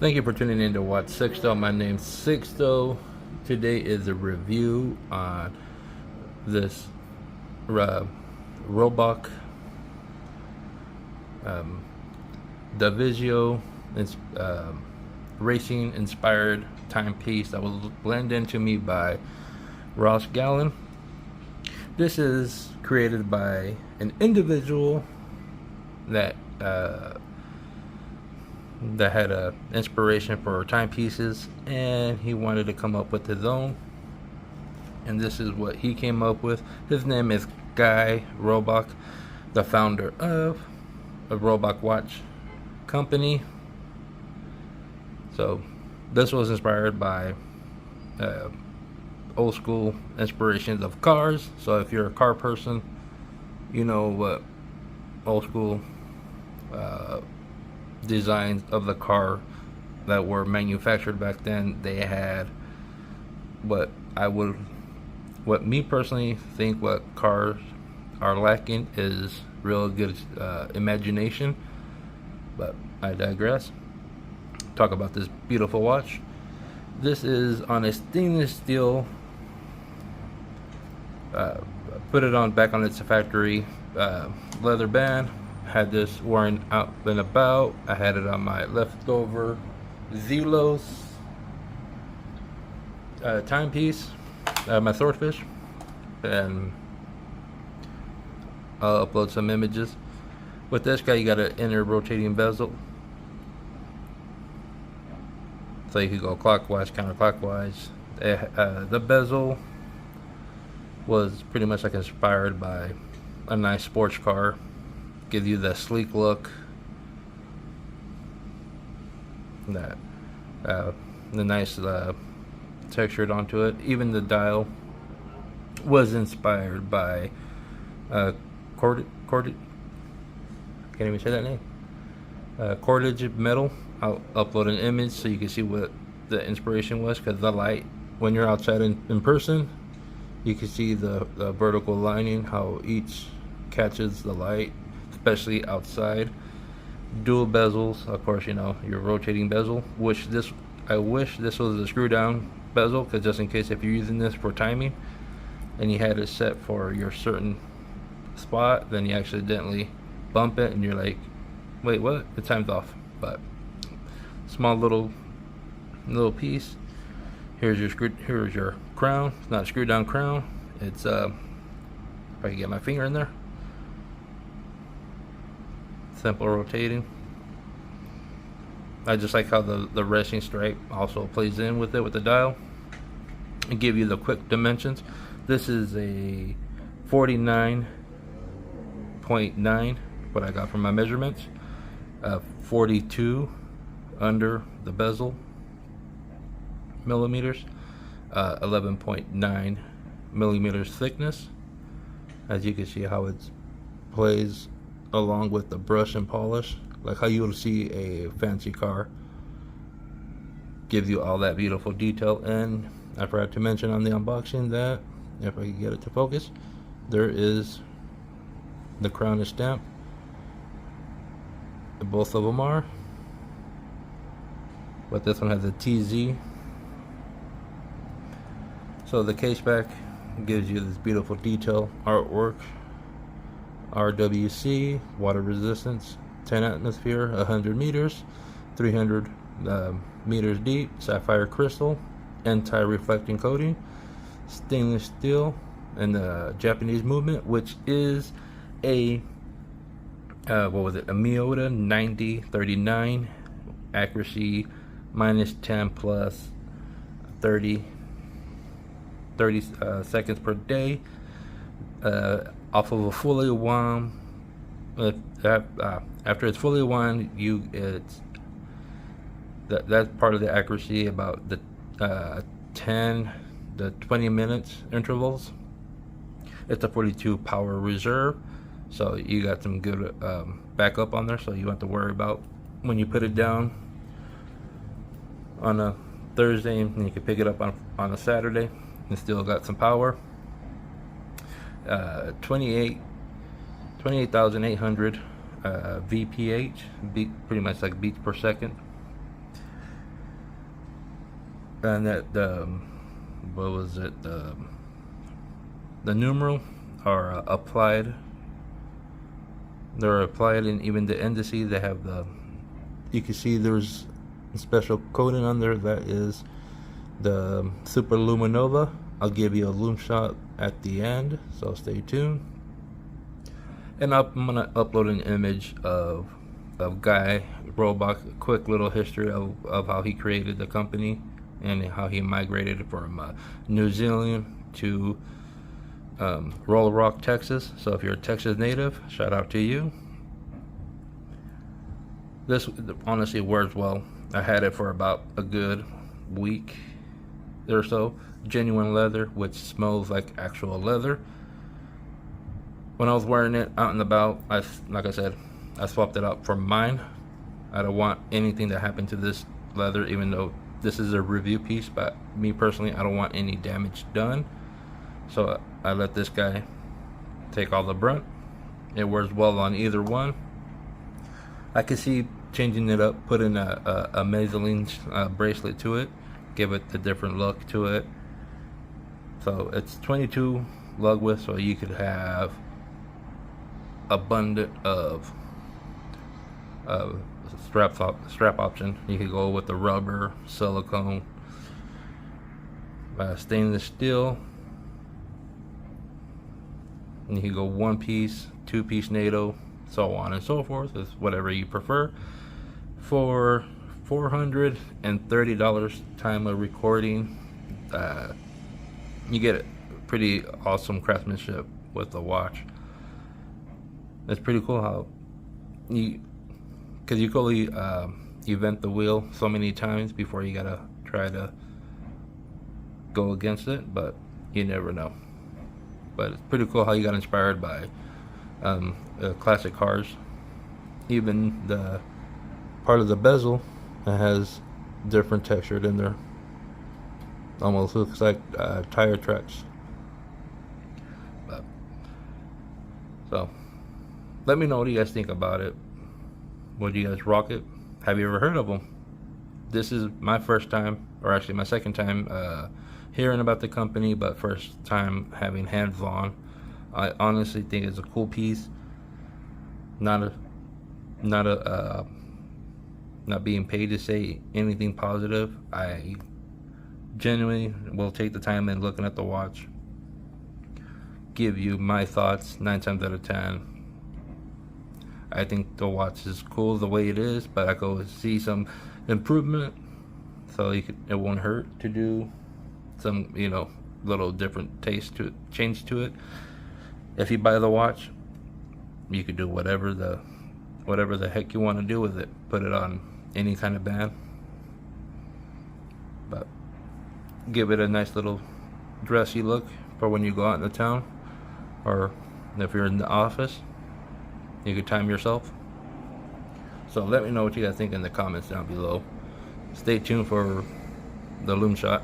Thank you for tuning in to Watch Sixto. My name's Sixto. Today is a review on this Roebuck Diviso racing inspired timepiece that was blended into me by Ross Gallin. This is created by an individual that had a inspiration for timepieces, and he wanted to come up with his own, and this is what he came up with. His name is Guy Roebuck, the founder of a Roebuck watch company. So this was inspired by old school inspirations of cars. So if you're a car person, you know what old school designs of the car that were manufactured back then. They had what me personally think what cars are lacking is real good imagination, but I digress. Talk about this beautiful watch. This is on a stainless steel, put it on back on its factory leather band. Had this worn out and about. I had it on my leftover Zelos timepiece, my swordfish, and I'll upload some images. With this guy, you got an inner rotating bezel, so you could go clockwise, counterclockwise. The bezel was pretty much like inspired by a nice sports car. Give you the sleek look, that the nice textured onto it. Even the dial was inspired by can't even say that name. Cordage metal. I'll upload an image so you can see what the inspiration was, because the light, when you're outside in person, you can see the vertical lining, how each catches the light, especially outside. Dual bezels, of course, you know, your rotating bezel, I wish this was a screw down bezel, because just in case if you're using this for timing and you had it set for your certain spot, then you accidentally bump it and you're like, wait, what? The time's off. But small little piece. Here's your crown. It's not a screw down crown. It's if I can get my finger in there. Simple rotating. I just like how the racing stripe also plays in with it, with the dial, and give you the quick dimensions. This is a 49.9, what I got from my measurements. 42 under the bezel millimeters, 11.9 millimeters thickness. As you can see how it plays along with the brush and polish, like how you will see a fancy car. Gives you all that beautiful detail. And I forgot to mention on the unboxing that, if I can get it to focus, there is the crown is stamped. Both of them are, but this one has a TZ. So the case back gives you this beautiful detail artwork. RWC, water resistance, 10 atmosphere, 100 meters, 300 meters deep, sapphire crystal, anti-reflecting coating, stainless steel, and the Japanese movement, which is a what was it? A Miyota 9039, accuracy -10 plus 30 seconds per day. Off of a fully wound, after it's fully wound, that's part of the accuracy, about the 10 to 20 minutes intervals. It's a 42 power reserve, so you got some good backup on there, so you don't have to worry about when you put it down on a Thursday and you can pick it up on a Saturday and still got some power. 28,800 VPH, pretty much like beats per second. and that what was it, the numeral are applied. They're applied in even the indices. They have you can see there's a special coating on there that is the Super Luminova. I'll give you a loom shot at the end, so stay tuned. And I'm gonna upload an image of Guy Roebuck, a quick little history of how he created the company and how he migrated from New Zealand to Roll Rock, Texas. So if you're a Texas native, shout out to you. This honestly wears well. I had it for about a good week or so. Genuine leather, which smells like actual leather. When I was wearing it out and about, like I said, I swapped it out for mine. I don't want anything to happen to this leather, even though this is a review piece, but me personally, I don't want any damage done. So I let this guy take all the brunt. It wears well on either one. I can see changing it up, putting a mezzanine bracelet to it, give it a different look to it. So it's 22 lug width, so you could have abundant of strap option. You could go with the rubber, silicone, stainless steel. And you can go one piece, two piece NATO, so on and so forth. It's whatever you prefer. For $430 time of recording, you get pretty awesome craftsmanship with the watch. It's pretty cool how because you can only event the wheel so many times before you gotta try to go against it, but you never know. But it's pretty cool how you got inspired by classic cars. Even the part of the bezel, it has different texture in there. Almost looks like tire tracks. But, so let me know what you guys think about it. Would you guys rock it? Have you ever heard of them? This is my first time, or actually my second time hearing about the company, but first time having hands-on. I honestly think it's a cool piece. Not being paid to say anything positive. I genuinely will take the time and looking at the watch, give you my thoughts 9 times out of 10. I think the watch is cool the way it is, but I go see some improvement, so it won't hurt to do some, little different taste to it, change to it. If you buy the watch, you could do whatever the heck you want to do with it. Put it on any kind of band, but give it a nice little dressy look for when you go out in the town, or if you're in the office, you could time yourself. So let me know what you guys think in the comments down below. Stay tuned for the loom shot.